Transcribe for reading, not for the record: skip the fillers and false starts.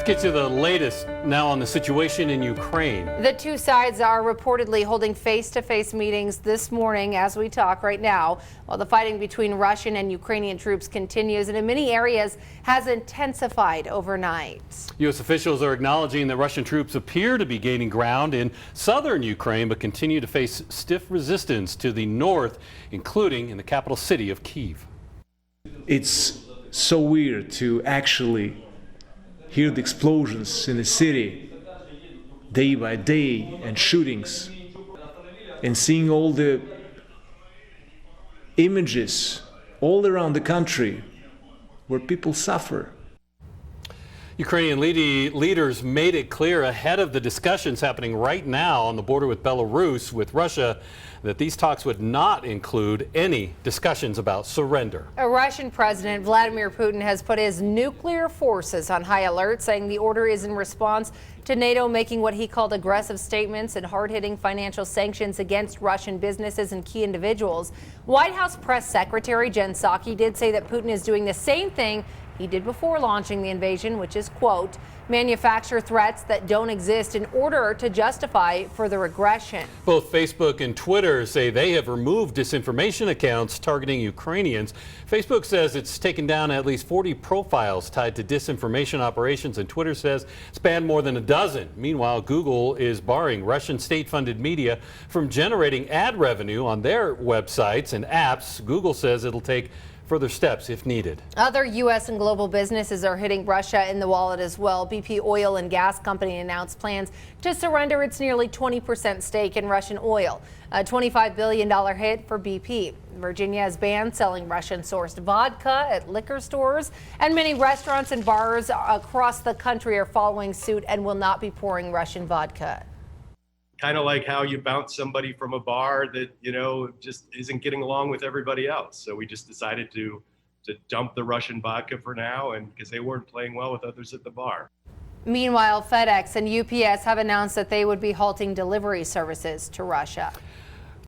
get you the latest now on the situation in Ukraine. The two sides are reportedly holding face-to-face meetings this morning as we talk right now, while the fighting between Russian and Ukrainian troops continues and in many areas has intensified overnight. U.S. officials are acknowledging that Russian troops appear to be gaining ground in southern Ukraine, but continue to face stiff resistance to the north, including in the capital city of Kyiv. It's so weird to actually hear the explosions in the city day by day and shootings, and seeing all the images all around the country where people suffer. Ukrainian leaders made it clear ahead of the discussions happening right now on the border with Belarus with Russia that these talks would not include any discussions about surrender. Russian President Vladimir Putin has put his nuclear forces on high alert, saying the order is in response to NATO making what he called aggressive statements and hard-hitting financial sanctions against Russian businesses and key individuals. White House Press Secretary Jen Psaki did say that Putin is doing the same thing he did before launching the invasion, which is, quote, manufacture threats that don't exist in order to justify further aggression. Both Facebook and Twitter say they have removed disinformation accounts targeting Ukrainians. Facebook says it's taken down at least 40 profiles tied to disinformation operations, and Twitter says it's banned more than a dozen. Meanwhile, Google is barring Russian state-funded media from generating ad revenue on their websites and apps. Google says it'll take further steps if needed. Other U.S. and global businesses are hitting Russia in the wallet as well. BP Oil and Gas Company announced plans to surrender its nearly 20% stake in Russian oil, a $25 billion hit for BP. Virginia has banned selling Russian-sourced vodka at liquor stores, and many restaurants and bars across the country are following suit and will not be pouring Russian vodka. Kind of like how you bounce somebody from a bar that, just isn't getting along with everybody else. So we just decided to dump the Russian vodka for now, and because they weren't playing well with others at the bar. Meanwhile, FedEx and UPS have announced that they would be halting delivery services to Russia.